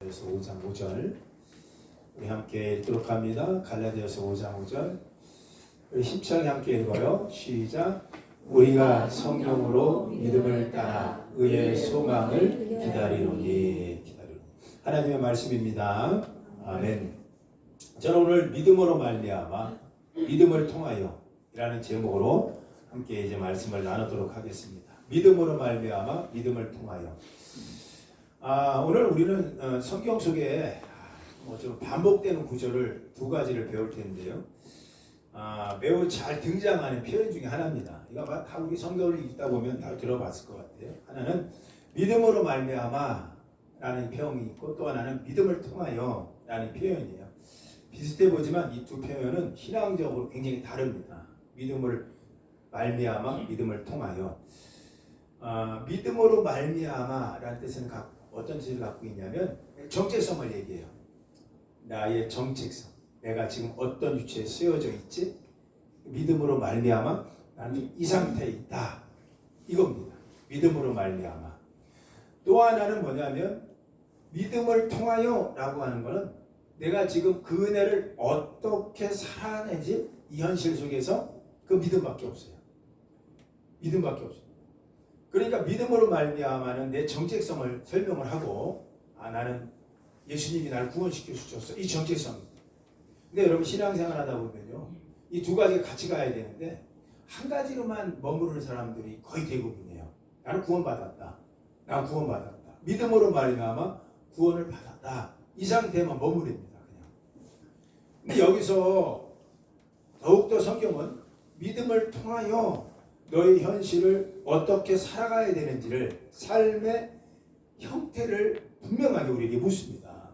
갈라디아서 5장 5절 우리 함께 읽도록 합니다. 갈라디아서 5장 5절 우리 힘차게 함께 읽어요. 시작. 우리가 성령으로 믿음을 따라 의의 소망을 기다리노니. 하나님의 말씀입니다. 아멘. 저는 오늘 믿음으로 말미암아 믿음을 통하여 이라는 제목으로 함께 이제 말씀을 나누도록 하겠습니다. 믿음으로 말미암아 믿음을 통하여. 오늘 우리는 성경 속에 좀 반복되는 구절을 두 가지를 배울 텐데요. 매우 잘 등장하는 표현 중에 하나입니다. 이거 다 우리 성경을 읽다 보면 다 들어봤을 것 같아요. 하나는 믿음으로 말미암아 라는 표현이 있고 또 하나는 믿음을 통하여 라는 표현이에요. 비슷해 보지만 이 두 표현은 신앙적으로 굉장히 다릅니다. 믿음을 말미암아 믿음을 통하여. 믿음으로 말미암아 라는 뜻은 어떤 뜻을 갖고 있냐면 정체성을 얘기해요. 나의 정체성. 내가 지금 어떤 위치에 쓰여져 있지? 믿음으로 말미암아 나는 이 상태에 있다. 이겁니다. 믿음으로 말미암아. 또 하나는 뭐냐면 믿음을 통하여 라고 하는 것은 내가 지금 그 은혜를 어떻게 살아내지? 이 현실 속에서 그 믿음밖에 없어요. 믿음밖에 없어요. 그러니까 믿음으로 말미암아는 내 정체성을 설명을 하고 나는 예수님이 나를 구원시켜 주셨어. 이 정체성. 근데 여러분 신앙생활 하다 보면요. 이 두 가지가 같이 가야 되는데 한 가지로만 머무르는 사람들이 거의 대부분이에요. 나는 구원받았다. 나는 구원받았다. 믿음으로 말미암아 구원을 받았다. 이 상태에만 머무릅니다. 그냥. 근데 여기서 더욱더 성경은 믿음을 통하여 너의 현실을 어떻게 살아가야 되는지를 삶의 형태를 분명하게 우리에게 묻습니다.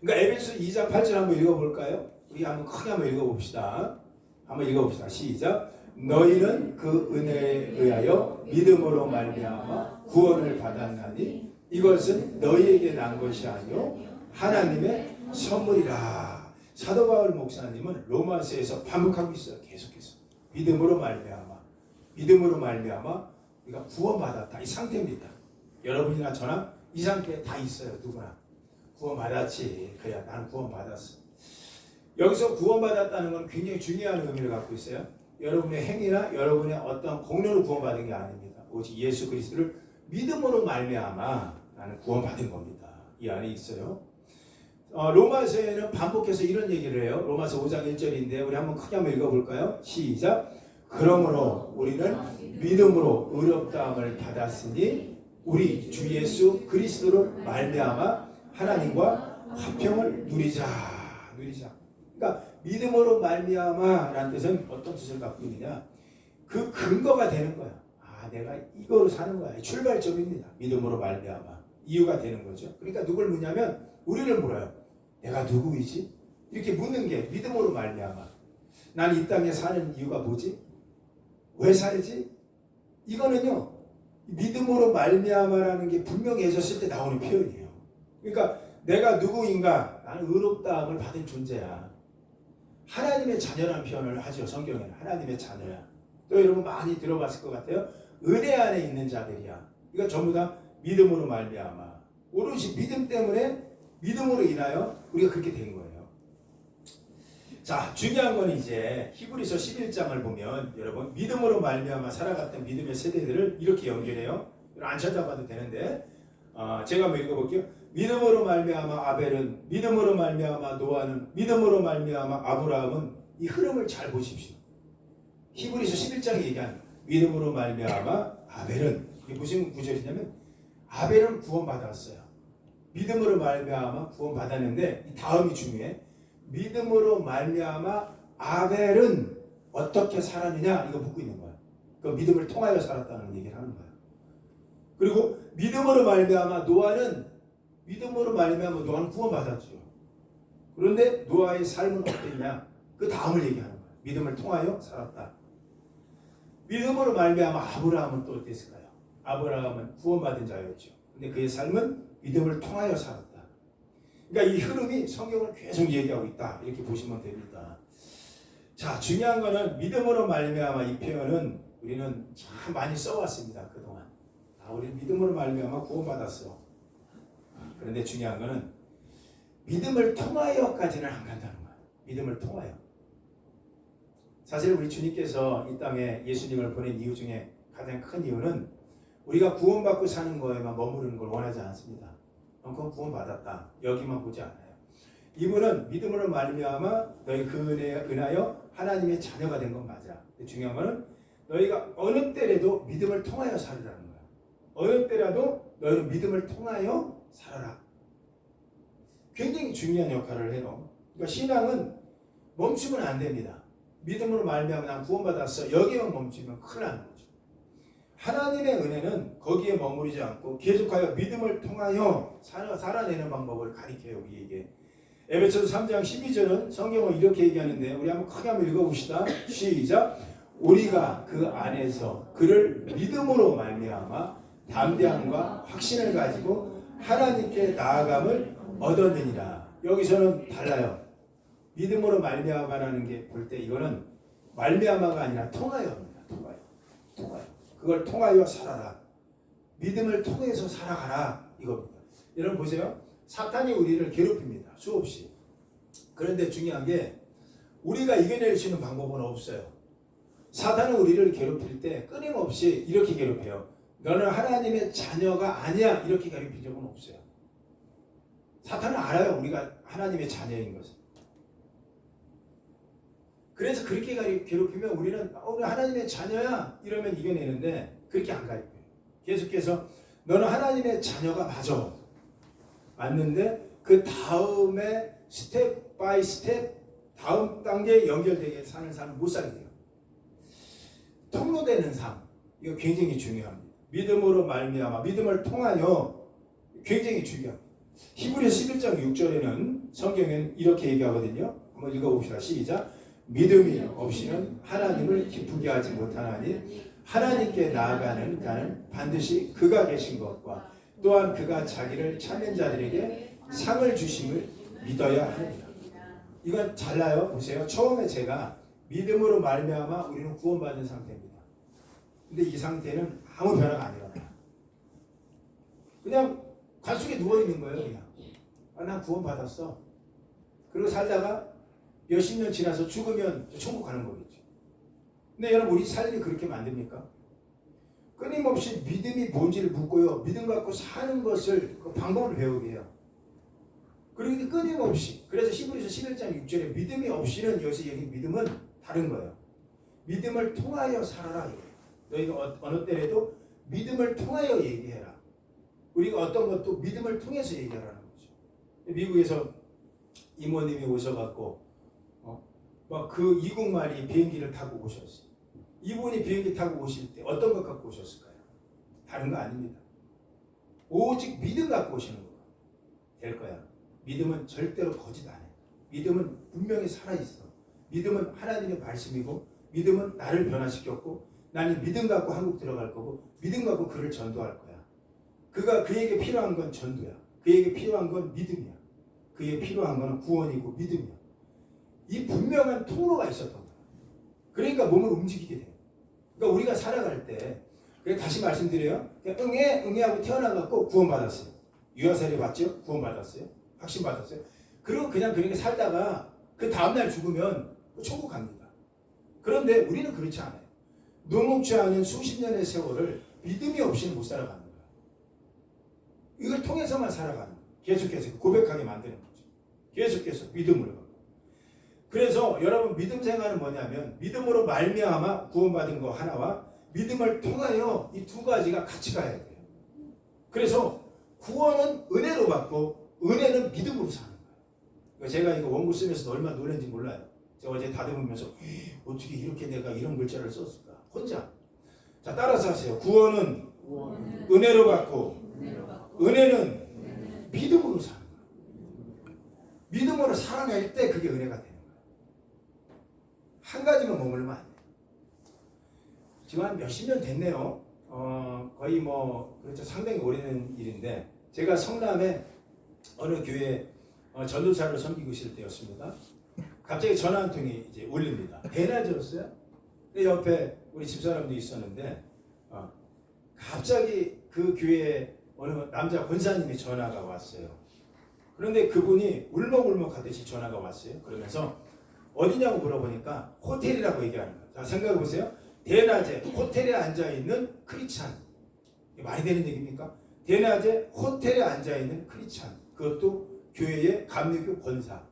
그러니까 에베소 2장 8절 한번 읽어볼까요? 우리 한번 크게 한번 읽어봅시다. 한번 읽어봅시다. 시작. 너희는 그 은혜에 의하여 믿음으로 말미암아 구원을 받았나니 이것은 너희에게 난 것이 아니요 하나님의 선물이라. 사도 바울 목사님은 로마서에서 반복하고 있어요. 계속해서 믿음으로 말미암아 우리가 구원받았다. 이 상태입니다. 여러분이나 저나 이 상태에 다 있어요. 누구나 구원받았지. 그래, 나는 구원받았어. 여기서 구원받았다는 건 굉장히 중요한 의미를 갖고 있어요. 여러분의 행위나 여러분의 어떤 공로로 구원받은 게 아닙니다. 오직 예수 그리스도를 믿음으로 말미암아 나는 구원받은 겁니다. 이 안에 있어요. 로마서에는 반복해서 이런 얘기를 해요. 로마서 5장 1절인데 우리 한번 크게 한번 읽어볼까요? 시작. 그러므로 우리는 믿음으로 의롭다함을 받았으니 우리 주 예수 그리스도로 말미암아 하나님과 화평을 누리자. 그러니까 믿음으로 말미암아라는 뜻은 어떤 뜻을 갖고 있느냐? 그 근거가 되는 거야. 내가 이거로 사는 거야. 출발점입니다. 믿음으로 말미암아 이유가 되는 거죠. 그러니까 누굴 묻냐면 우리를 물어요. 내가 누구이지? 이렇게 묻는 게 믿음으로 말미암아. 난 이 땅에 사는 이유가 뭐지? 왜 살지? 이거는요. 믿음으로 말미암아라는 게 분명해졌을 때 나오는 표현이에요. 그러니까 내가 누구인가? 나는 의롭다함을 받은 존재야. 하나님의 자녀라는 표현을 하죠. 성경에는 하나님의 자녀야. 또 여러분 많이 들어봤을 것 같아요. 은혜 안에 있는 자들이야. 이거 전부 다 믿음으로 말미암아. 오롯이 믿음 때문에 믿음으로 인하여 우리가 그렇게 된 거예요. 자, 중요한 건 이제 히브리서 11장을 보면 여러분 믿음으로 말미암아 살아갔던 믿음의 세대들을 이렇게 연결해요. 안 찾아봐도 되는데 제가 한번 읽어볼게요. 믿음으로 말미암아 아벨은, 믿음으로 말미암아 노아는, 믿음으로 말미암아 아브라함은. 이 흐름을 잘 보십시오. 히브리서 11장이 얘기하는 믿음으로 말미암아 아벨은, 이게 무슨 구절이냐면 아벨은 구원받았어요. 믿음으로 말미암아 구원받았는데 이 다음이 중요해. 믿음으로 말미암아 아벨은 어떻게 살았느냐 이거 묻고 있는 거야. 그 믿음을 통하여 살았다는 얘기를 하는 거야. 그리고 믿음으로 말미암아 노아는, 믿음으로 말미암아 노아는 구원받았죠. 그런데 노아의 삶은 어땠냐? 그 다음을 얘기하는 거야. 믿음을 통하여 살았다. 믿음으로 말미암아 아브라함은 또 어땠을까요? 아브라함은 구원받은 자였죠. 근데 그의 삶은 믿음을 통하여 살았다. 그러니까 이 흐름이 성경을 계속 얘기하고 있다. 이렇게 보시면 됩니다. 자, 중요한 거는 믿음으로 말미암아 이 표현은 우리는 참 많이 써왔습니다. 그동안. 우리 믿음으로 말미암아 구원받았어. 그런데 중요한 거는 믿음을 통하여까지는 안 간다는 거예요. 믿음을 통하여. 사실 우리 주님께서 이 땅에 예수님을 보낸 이유 중에 가장 큰 이유는 우리가 구원받고 사는 거에만 머무르는 걸 원하지 않습니다. 그건 구원받았다. 여기만 보지 않아요. 이분은 믿음으로 말미암아 너희 그 은혜에 은하여 하나님의 자녀가 된 건 맞아. 중요한 거는 너희가 어느 때라도 믿음을 통하여 살으라는 거야. 어느 때라도 너희는 믿음을 통하여 살아라. 굉장히 중요한 역할을 해요. 그러니까 신앙은 멈추면 안 됩니다. 믿음으로 말미암아 난 구원받았어. 여기에만 멈추면 큰일 나는 거죠. 하나님의 은혜는 거기에 머무르지 않고 계속하여 믿음을 통하여 살아내는 방법을 가리켜요. 우리에게. 에베소서 3장 12절은 성경을 이렇게 얘기하는데 우리 한번 크게 한번 읽어봅시다. 시작. 우리가 그 안에서 그를 믿음으로 말미암아 담대함과 확신을 가지고 하나님께 나아감을 얻었느니라. 여기서는 달라요. 믿음으로 말미암아라는 게 볼 때 이거는 말미암아가 아니라 통하여입니다. 통하여. 그걸 통하여 살아라. 믿음을 통해서 살아가라. 이겁니다. 여러분 보세요. 사탄이 우리를 괴롭힙니다. 수없이. 그런데 중요한 게 우리가 이겨낼 수 있는 방법은 없어요. 사탄은 우리를 괴롭힐 때 끊임없이 이렇게 괴롭혀요. 너는 하나님의 자녀가 아니야. 이렇게 괴롭힌 적은 없어요. 사탄은 알아요. 우리가 하나님의 자녀인 것을. 그래서 그렇게 괴롭히면 우리는 우리 하나님의 자녀야 이러면 이겨내는데 그렇게 안 가르쳐요. 계속해서 너는 하나님의 자녀가 맞아. 맞는데 그 다음에 스텝 바이 스텝 다음 단계에 연결되게 사는 삶을 못 살게 돼요. 통로되는 삶 이거 굉장히 중요합니다. 믿음으로 말미암아 믿음을 통하여 굉장히 중요합니다. 히브리서 11장 6절에는 성경에는 이렇게 얘기하거든요. 한번 읽어봅시다. 시작. 믿음이 없이는 하나님을 기쁘게 하지 못하나니 하나님께 나아가는 자는 반드시 그가 계신 것과 또한 그가 자기를 찾는 자들에게 상을 주심을 믿어야 합니다. 이건 달라요. 보세요. 처음에 제가 믿음으로 말미암아 우리는 구원받은 상태입니다. 근데 이 상태는 아무 변화가 안 일어나요. 그냥 관속에 누워있는 거예요. 그냥. 난 구원받았어. 그리고 살다가 몇십 년 지나서 죽으면 천국 가는 거겠죠. 근데 여러분 우리 삶이 그렇게 만듭니까? 끊임없이 믿음이 뭔지를 묻고요. 믿음 갖고 사는 것을 그 방법을 배우게 해요. 그리고 끊임없이 그래서 히브리서 11장 6절에 믿음이 없이는 여기서 얘기한 믿음은 다른 거예요. 믿음을 통하여 살아라. 너희가 어느 때라도 믿음을 통하여 얘기해라. 우리가 어떤 것도 믿음을 통해서 얘기하라는 거죠. 미국에서 이모님이 오셔갖고 막 그 이국말이 비행기를 타고 오셨어요. 이분이 비행기 타고 오실 때 어떤 것 갖고 오셨을까요? 다른 거 아닙니다. 오직 믿음 갖고 오시는 거가 될 거야. 믿음은 절대로 거짓 안 해. 믿음은 분명히 살아있어. 믿음은 하나님의 말씀이고 믿음은 나를 변화시켰고 나는 믿음 갖고 한국 들어갈 거고 믿음 갖고 그를 전도할 거야. 그에게 필요한 건 전도야. 그에게 필요한 건 믿음이야. 그에게 필요한 건 구원이고 믿음이야. 이 분명한 통로가 있었던 거야. 그러니까 몸을 움직이게 돼요. 그러니까 우리가 살아갈 때 다시 말씀드려요. 응애하고 태어나갖고 구원받았어요. 유아세례 받죠? 구원받았어요. 확신받았어요. 그리고 그냥 그렇게 살다가 그 다음날 죽으면 천국 갑니다. 그런데 우리는 그렇지 않아요. 녹록지 않은 수십 년의 세월을 믿음이 없이는 못 살아가는 거예요. 이걸 통해서만 살아가는 거예요. 계속해서 고백하게 만드는 거죠. 계속해서 믿음으로. 그래서 여러분 믿음 생활은 뭐냐면 믿음으로 말미암아 구원받은 거 하나와 믿음을 통하여 이 두 가지가 같이 가야 돼요. 그래서 구원은 은혜로 받고 은혜는 믿음으로 사는 거예요. 제가 이거 원고 쓰면서 얼마나 놀랐는지 몰라요. 제가 어제 다듬으면서 어떻게 이렇게 내가 이런 글자를 썼을까? 혼자. 자, 따라서 하세요. 구원은 은혜로 받고 은혜는 믿음으로 사는 거예요. 믿음으로 살아낼 때 그게 은혜가 돼요. 한 가지만 머물면 안 돼요. 지금 한 몇십 년 됐네요. 거의 그렇죠. 상당히 오래된 일인데 제가 성남에 어느 교회 전도사를 섬기고 있을 때였습니다. 갑자기 전화 한 통이 이제 울립니다. 대낮이었어요. 근데 옆에 우리 집사람도 있었는데 갑자기 그 교회 어느 남자 권사님이 전화가 왔어요. 그런데 그분이 울먹울먹하듯이 전화가 왔어요. 그러면서 어디냐고 물어보니까 호텔이라고 얘기하는 거예요. 자, 생각해 보세요. 대낮에 호텔에 앉아있는 크리스찬. 이게 말이 되는 얘기입니까? 대낮에 호텔에 앉아있는 크리스찬. 그것도 교회의 감리교 권사.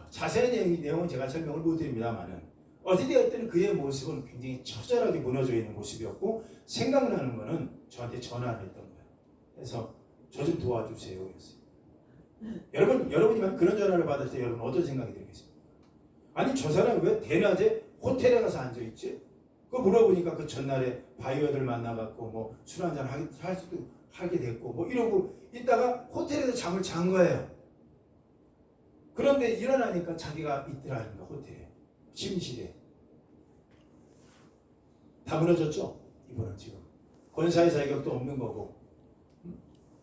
자세한 내용은 제가 설명을 못 드립니다만은 어찌되었든 그의 모습은 굉장히 처절하게 무너져 있는 모습이었고 생각나는 거는 저한테 전화를 했던 거예요. 그래서 저 좀 도와주세요. 그랬어요. 여러분이 만약 그런 전화를 받을 때 여러분 어떤 생각이 들겠습니까? 아니 저 사람이 왜 대낮에 호텔에 가서 앉아있지? 그거 물어보니까 그 전날에 바이어들 만나갖고 뭐 술 한잔 하게 됐고 뭐 이러고 있다가 호텔에서 잠을 잔 거예요. 그런데 일어나니까 자기가 있더라니까 호텔에 침실에 다 무너졌죠. 이분은 지금 권사의 자격도 없는 거고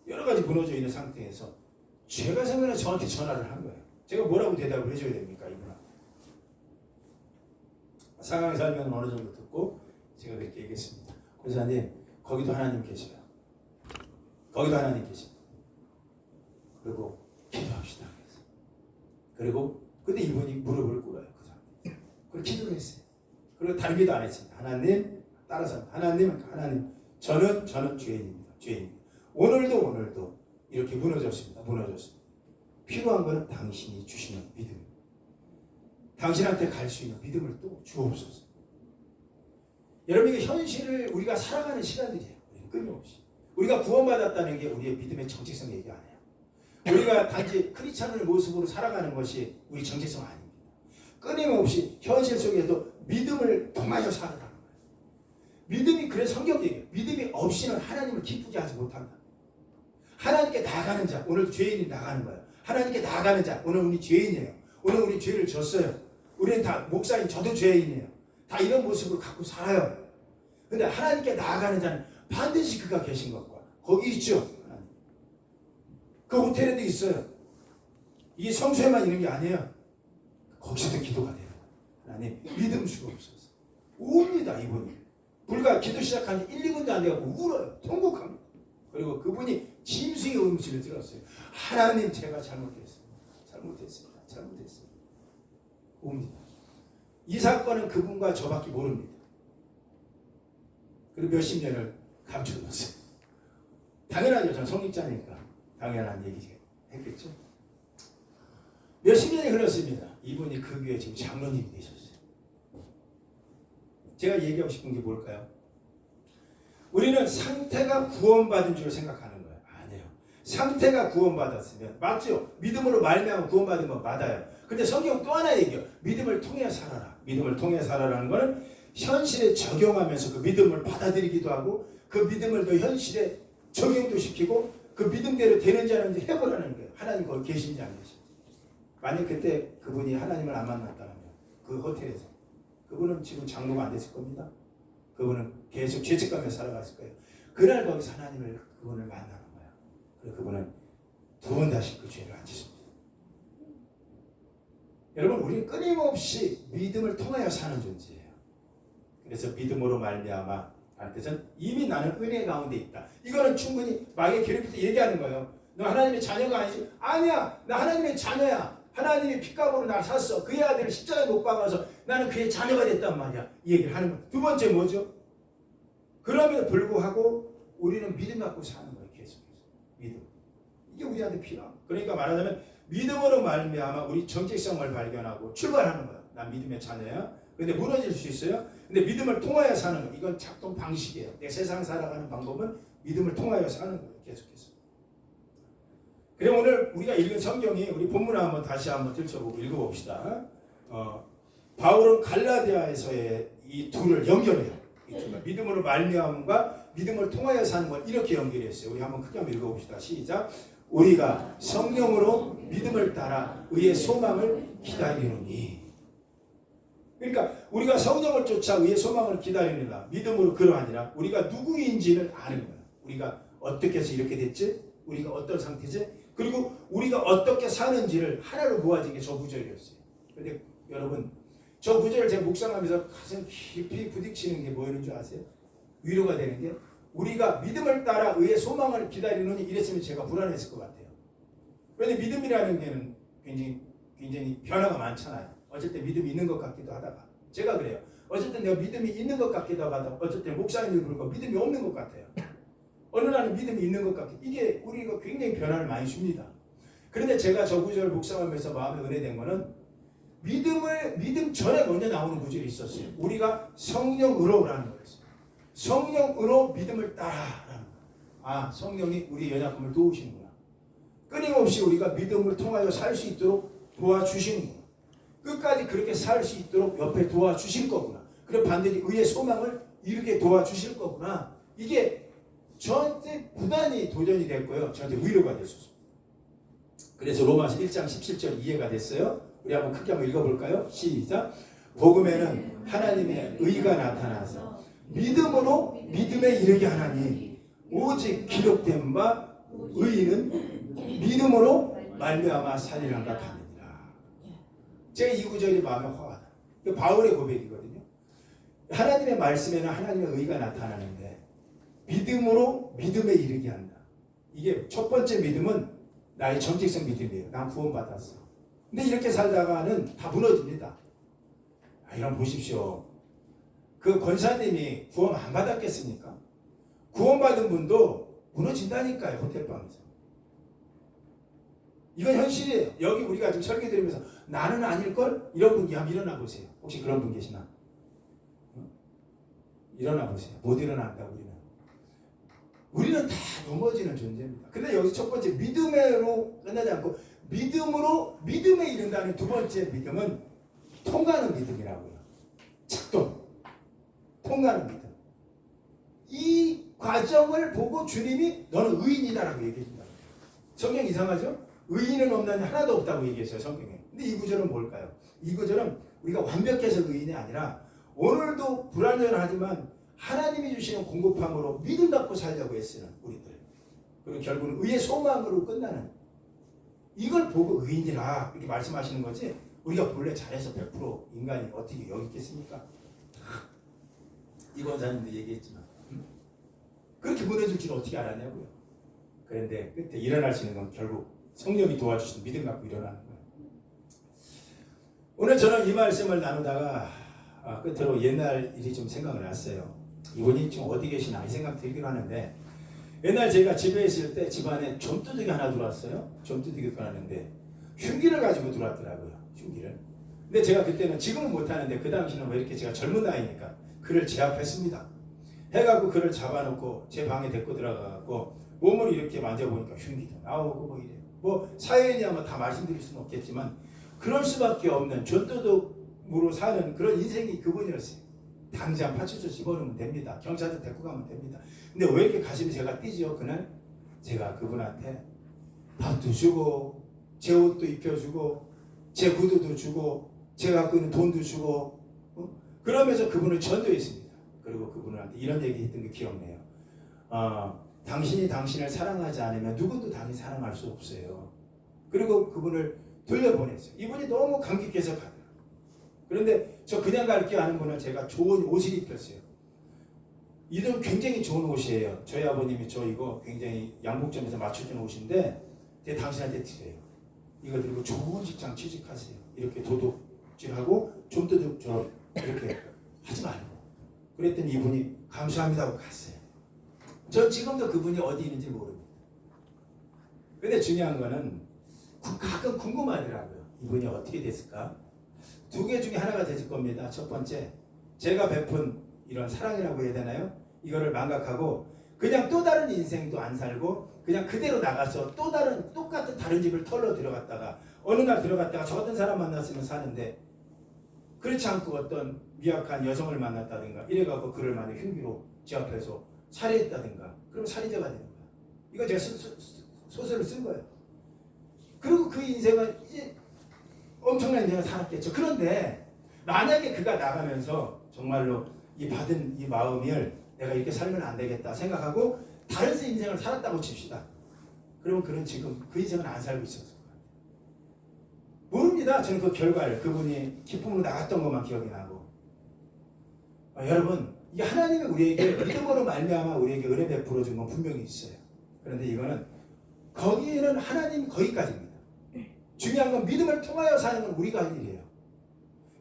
여러 가지 무너져 있는 상태에서 제가 생각에 저한테 전화를 한 거예요. 제가 뭐라고 대답을 해줘야 됩니까 이분한테? 상황이 살면 어느 정도 듣고 제가 그렇게 얘기했습니다. 권사님 거기도 하나님 계셔요. 거기도 하나님 계십니다. 그리고 기도합시다. 그리고 근데 이분이 무릎을 꿇어요. 그 상태. 그리고 기도를 했어요. 그리고 다른 기도 안 했습니다. 하나님 따라서 하나님 저는 죄인입니다. 죄인입니다. 오늘도 이렇게 무너졌습니다. 필요한 것은 당신이 주시는 믿음. 당신한테 갈 수 있는 믿음을 또 주옵소서. 여러분 이게 현실을 우리가 살아가는 시간들이에요. 끊임없이. 우리가 구원받았다는 게 우리의 믿음의 정체성 얘기 안 해요. 우리가 단지 크리스찬의 모습으로 살아가는 것이 우리 정체성 아닙니다. 끊임없이 현실 속에도 믿음을 통하여 살아가는 거예요. 믿음이 그래서 성경 얘기해요. 믿음이 없이는 하나님을 기쁘게 하지 못한다. 하나님께 나아가는 자, 오늘 죄인이 나가는 거예요. 하나님께 나아가는 자, 오늘 우리 죄인이에요. 오늘 우리 죄를 졌어요. 우리는 다 목사님, 저도 죄인이에요. 다 이런 모습을 갖고 살아요. 근데 하나님께 나아가는 자는 반드시 그가 계신 것과 거기 있죠. 하나님. 그 호텔에도 있어요. 이게 성소에만 있는 게 아니에요. 거기서도 기도가 돼요. 하나님 믿음 주옵소서. 웁니다 이분이. 불과 기도 시작한 지 1, 2분도 안 돼갖고 울어요. 통곡합니다. 그리고 그분이 짐승의 음식을 들었어요. 하나님 제가 잘못했습니다. 웁니다. 이 사건은 그분과 저밖에 모릅니다. 그리고 몇십 년을 감춰뒀어요. 당연하죠. 전 성직자니까 당연한 얘기 했겠죠. 몇십 년이 흘렀습니다. 이분이 그 교회 지금 장로님이 되셨어요. 제가 얘기하고 싶은 게 뭘까요? 우리는 상태가 구원받은 줄 생각하는 거예요. 아니에요. 상태가 구원받았으면 맞죠? 믿음으로 말미암아 구원받은 건 맞아요. 근데 성경 또 하나 얘기해요. 믿음을 통해 살아라. 믿음을 통해 살아라는 거는 현실에 적용하면서 그 믿음을 받아들이기도 하고 그 믿음을 또 현실에 적용도 시키고 그 믿음대로 되는지 안 되는지 해보라는 거예요. 하나님 거기 계신지 안 계신지. 만약 그때 그분이 하나님을 안 만났다면 그 호텔에서 그분은 지금 장로가 안 됐을 겁니다. 그분은 계속 죄책감에 살아갔을 거예요. 그날 거기서 그분을 만나는 거예요. 그래서 그분은 두 번 다시 그 죄를 안 짓습니다. 여러분 우리는 끊임없이 믿음을 통하여 사는 존재예요. 그래서 믿음으로 말미암아 할 뜻은 이미 나는 은혜 가운데 있다. 이거는 충분히 마귀의 괴롭힐 때 얘기하는 거예요. 너 하나님의 자녀가 아니지? 아니야. 나 하나님의 자녀야. 하나님이 핏값으로 날 샀어. 그의 아들을 십자가에 못 박아서 나는 그의 자녀가 됐단 말이야. 이 얘기를 하는 거예요. 두 번째 뭐죠? 그럼에도 불구하고 우리는 믿음 갖고 사는 거예요. 계속해서. 믿음. 이게 우리한테 필요한 거예요. 그러니까 말하자면 믿음으로 말미암아 우리 정체성을 발견하고 출발하는 거예요. 난 믿음의 자녀야. 근데 무너질 수 있어요. 근데 믿음을 통하여 사는 거. 이건 작동 방식이에요. 내 세상 살아가는 방법은 믿음을 통하여 사는 거예요. 계속해서. 그래 오늘 우리가 읽은 성경이 우리 본문을 한번 다시 한번 들춰보고 읽어봅시다. 바울은 갈라디아에서의 이 둘을 연결해요. 이 둘을. 믿음으로 말미암음과 믿음을 통하여 사는 걸 이렇게 연결했어요. 우리 한번 크게 한번 읽어봅시다. 시작. 우리가 성령으로 믿음을 따라 의의 소망을 기다리노니. 그러니까 우리가 성령을 쫓아 의의 소망을 기다리느라 믿음으로 그러하니라. 우리가 누구인지를 아는 거야. 우리가 어떻게 해서 이렇게 됐지? 우리가 어떤 상태지? 그리고 우리가 어떻게 사는지를 하나로 모아진 게 저 구절이었어요. 그런데 여러분 저 구절을 제가 묵상하면서 가슴 깊이 부딪히는 게 뭐였는 줄 아세요? 위로가 되는 게 우리가 믿음을 따라 의의 소망을 기다리느니 이랬으면 제가 불안했을 것 같아요. 왜냐하면 믿음이라는 게는 굉장히 변화가 많잖아요. 어쩔 때 믿음이 있는 것 같기도 하다가 제가 그래요. 어쩔 때 내가 믿음이 있는 것 같기도 하다가 어쩔 때 목사님을 부르고 믿음이 없는 것 같아요. 어느 날은 믿음이 있는 것 같고 이게 우리가 굉장히 변화를 많이 줍니다. 그런데 제가 저 구절을 묵상하면서 마음에 은혜된 거는 믿음 전에 먼저 나오는 구절이 있었어요. 우리가 성령으로라는 거였어요. 성령으로 믿음을 따라라는 거. 성령이 우리 연약함을 도우시는구나. 끊임없이 우리가 믿음을 통하여 살 수 있도록 도와주시는구나. 끝까지 그렇게 살 수 있도록 옆에 도와주실 거구나. 그리고 반드시 의의 소망을 이루게 도와주실 거구나. 이게 저한테 부단히 도전이 됐고요. 저한테 위로가 됐었어요. 그래서 로마서 1장 17절 이해가 됐어요. 우리 한번 크게 한번 읽어볼까요? 시작. 복음에는 하나님의 의가 나타나서 믿음으로 믿음에 이르게 하나니 오직 기록된 바 의인은 믿음으로 말미암아 살리란가 하느니라. 제가 이 구절이 마음에 화가 나요. 바울의 고백이거든요. 하나님의 말씀에는 하나님의 의가 나타나는데 믿음으로 믿음에 이르게 한다. 이게 첫 번째 믿음은 나의 정직성 믿음이에요. 난 구원받았어. 근데 이렇게 살다가는 다 무너집니다. 이런 보십시오. 그 권사님이 구원 안 받았겠습니까? 구원받은 분도 무너진다니까요. 호텔방에서. 이건 현실이에요. 여기 우리가 지금 설교 드리면서 나는 아닐걸? 이런 분 한번 일어나 보세요. 혹시 그런 분 계시나? 일어나 보세요. 못 일어난다 우리는. 우리는 다 넘어지는 존재입니다. 근데 여기서 첫 번째 믿음으로 끝나지 않고 믿음으로 믿음에 이른다는 두 번째 믿음은 통과하는 믿음이라고요. 작동. 통과하는 믿음. 이 과정을 보고 주님이 너는 의인이다라고 얘기해준다. 성경 이상하죠? 의인은 없나니 하나도 없다고 얘기했어요. 성경에. 근데 이 구절은 뭘까요? 이 구절은 우리가 완벽해서 의인이 아니라 오늘도 불완전하지만 하나님이 주시는 공급함으로 믿음 갖고 살려고 애쓰는 우리들. 그리고 결국은 의의 소망으로 끝나는 이걸 보고 의인이라 이렇게 말씀하시는 거지 우리가 본래 잘해서 100% 인간이 어떻게 여기 있겠습니까? 이 권사님도 얘기했지만 그렇게 무너질 줄 어떻게 알았냐고요. 그런데 끝에 일어날 수 있는 건 결국 성령이 도와주시는 믿음 갖고 일어나는 거예요. 오늘 저는 이 말씀을 나누다가 끝으로 옛날 일이 좀 생각을 났어요. 이분이 지금 어디 계시나 이 생각 들기로 하는데 옛날 제가 집에 있을 때 집안에 좀두둑이 하나 들어왔어요. 좀두둑이 들어왔는데 흉기를 가지고 들어왔더라고요. 흉기를. 근데 제가 그때는 지금은 못하는데 그 당시는 왜 이렇게 제가 젊은 나이니까 그를 제압했습니다. 해갖고 그를 잡아놓고 제 방에 데리고 들어가갖고 몸을 이렇게 만져보니까 흉기도 나오고 뭐 이래요. 뭐 사연이야 다 말씀드릴 수는 없겠지만 그럴 수밖에 없는 전도독으로 사는 그런 인생이 그분이었어요. 당장 파출소 집어넣으면 됩니다. 경찰서 데리고 가면 됩니다. 근데 왜 이렇게 가슴이 제가 뛰죠? 그날 제가 그분한테 밥도 주고 제 옷도 입혀주고 제 구두도 주고 제가 갖고 있는 돈도 주고 그러면서 그분을 전도했습니다. 그리고 그분한테 이런 얘기 했던 게 기억나요. 당신이 당신을 사랑하지 않으면 누구도 당신 사랑할 수 없어요. 그리고 그분을 돌려보냈어요. 이분이 너무 감격해서 가더라고요. 그런데 저 그냥 갈게 하는 분은 제가 좋은 옷을 입혔어요. 이건 굉장히 좋은 옷이에요. 저희 아버님이 저 이거 굉장히 양복점에서 맞춰준 옷인데 제가 당신한테 드려요. 이거 들고 좋은 직장 취직하세요. 이렇게 도둑질하고 좀도둑처럼 이렇게 하지 말고. 그랬더니 이분이 감사합니다 하고 갔어요. 전 지금도 그분이 어디 있는지 모릅니다. 근데 중요한 거는 가끔 궁금하더라고요. 이분이 어떻게 됐을까? 두 개 중에 하나가 됐을 겁니다. 첫 번째, 제가 베푼 이런 사랑이라고 해야 되나요? 이거를 망각하고 그냥 또 다른 인생도 안 살고 그냥 그대로 나가서 또 똑같은 다른 집을 털러 들어갔다가 어느 날 들어갔다가 저 같은 사람 만났으면 사는데 그렇지 않고 어떤 미약한 여성을 만났다든가 이래갖고 그를 만약 흉기로 제 앞에서 살해했다든가 그럼 살인자가 되는 거야. 이거 제가 소설을 쓴 거예요. 그리고 그 인생은 이제 엄청난 인생을 살았겠죠. 그런데 만약에 그가 나가면서 정말로 이 받은 이 마음을 내가 이렇게 살면 안 되겠다 생각하고 다른 인생을 살았다고 칩시다. 그러면 그는 지금 그 인생은 안 살고 있었을 거예요. 모릅니다. 저는 그 결과를 그분이 기쁨으로 나갔던 것만 기억이 나고 여러분 이게 하나님이 우리에게 믿음으로 말미암아 우리에게 은혜 베풀어 준 건 분명히 있어요. 그런데 이거는 거기에는 하나님 거기까지입니다. 중요한 건 믿음을 통하여 사는 건 우리가 할 일이에요.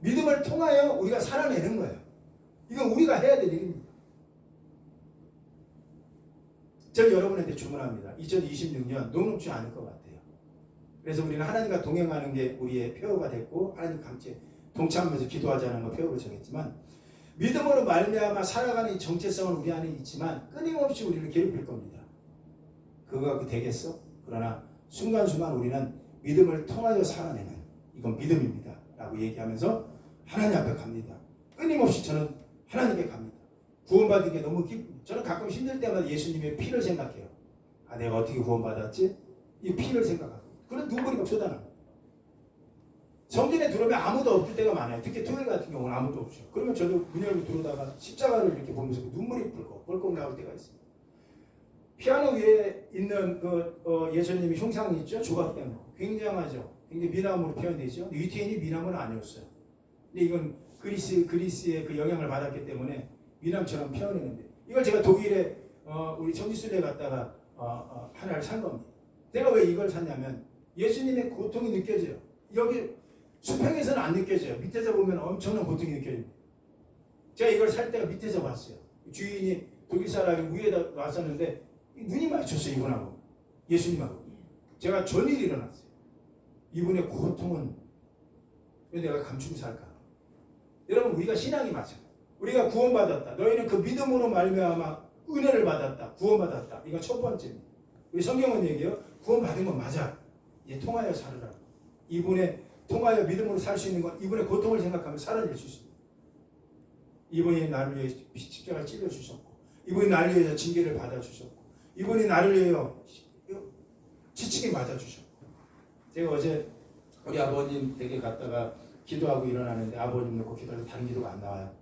믿음을 통하여 우리가 살아내는 거예요. 이건 우리가 해야 될 일입니다. 저는 여러분한테 주문합니다. 2026년 녹록지 않을 것 같아요. 그래서 우리는 하나님과 동행하는 게 우리의 표어가 됐고 하나님 함께 동참하면서 기도하자는 걸 표어로 정했지만 믿음으로 말미암아 살아가는 이 정체성은 우리 안에 있지만 끊임없이 우리를 괴롭힐 겁니다. 그거 갖고 되겠어? 그러나 순간순간 우리는 믿음을 통하여 살아내는 이건 믿음입니다 라고 얘기하면서 하나님 앞에 갑니다. 끊임없이 저는 하나님께 갑니다. 구원받은 게 너무 기쁩니다. 저는 가끔 힘들 때마다 예수님의 피를 생각해요. 아, 내가 어떻게 구원받았지? 이 피를 생각하고 그런 눈물이 막 쏟아납니다. 성전에 들어오면 아무도 없을 때가 많아요. 특히 토요일 같은 경우는 아무도 없죠. 그러면 저도 문 열고 들어오다가 십자가를 이렇게 보면서 눈물이 벌컥 나올 때가 있습니다. 피아노 위에 있는 예수님의 형상이 있죠. 조각피아노. 굉장하죠. 굉장히 미남으로 표현되죠. 위트인이 미남은 아니었어요. 근데 이건 그리스의 그 영향을 받았기 때문에 미남처럼 표현했는데 이걸 제가 독일에 우리 정지순례 갔다가 하나를 산 겁니다. 내가 왜 이걸 샀냐면 예수님의 고통이 느껴져요. 여기 수평에서는 안 느껴져요. 밑에서 보면 엄청난 고통이 느껴집니다. 제가 이걸 살 때가 밑에서 봤어요. 주인이 독일 사람이 위에다 왔었는데 눈이 마주쳤어요. 이분하고 예수님하고. 제가 전일이 일어났어요. 이분의 고통은 왜 내가 감추고 살까? 여러분 우리가 신앙이 맞아요. 우리가 구원받았다. 너희는 그 믿음으로 말미암아 은혜를 받았다. 구원받았다. 이건 첫 번째입니다. 우리 성경은 얘기해요. 구원받은 건 맞아. 이제 통하여 살으라고. 이분의 통하여 믿음으로 살 수 있는 건 이분의 고통을 생각하면 살아낼 수 있습니다. 이분이 나를 위해 십자가를 찔러주셨고 이분이 나를 위해서 징계를 받아주셨고 이분이 나를 위해 지치게 맞아주셨고 제가 어제 우리 아버님 댁에 갔다가 기도하고 일어나는데 아버님 놓고 기도하는데 다른 기도가 안 나와요.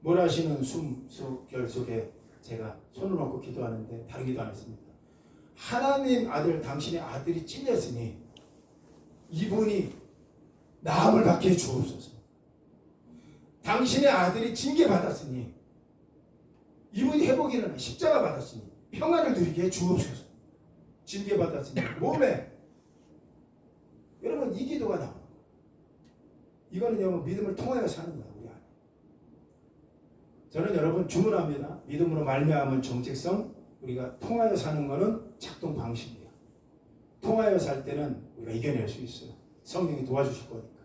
몰아쉬는 숨결 속에 제가 손을 얹고 기도하는데 다른 기도 안 했습니다. 하나님 아들 당신의 아들이 찔렸으니 이분이 나음을 받게 주옵소서. 당신의 아들이 징계받았으니 이분이 회복이 일어나 십자가 받았으니 평안을 누리게 주옵소서. 징계받았으니 몸에 여러분 이 기도가 나와요. 이거는 여러분 믿음을 통하여 사는 거야. 우리 안에. 저는 여러분 주문합니다. 믿음으로 말미암은 정체성 우리가 통하여 사는 거는 작동 방식이에요. 통하여 살 때는 우리가 이겨낼 수 있어요. 성령이 도와주실 거니까.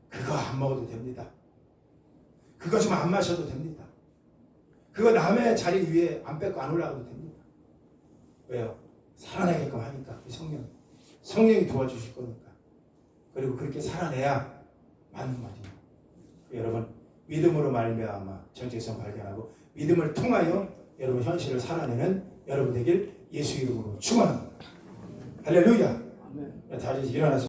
그거 안 먹어도 됩니다. 그거 좀 안 마셔도 됩니다. 그거 남의 자리 위에 안 뺏고 안 올라가도 됩니다. 왜요? 살아내게끔 하니까 성령이 도와주실 거니까. 그리고 그렇게 살아내야 맞는 말이에요. 여러분 믿음으로 말미암아 정체성 발견하고 믿음을 통하여 여러분 현실을 살아내는 여러분 되길 예수 이름으로 축원합니다. 할렐루야. 다시 일어나서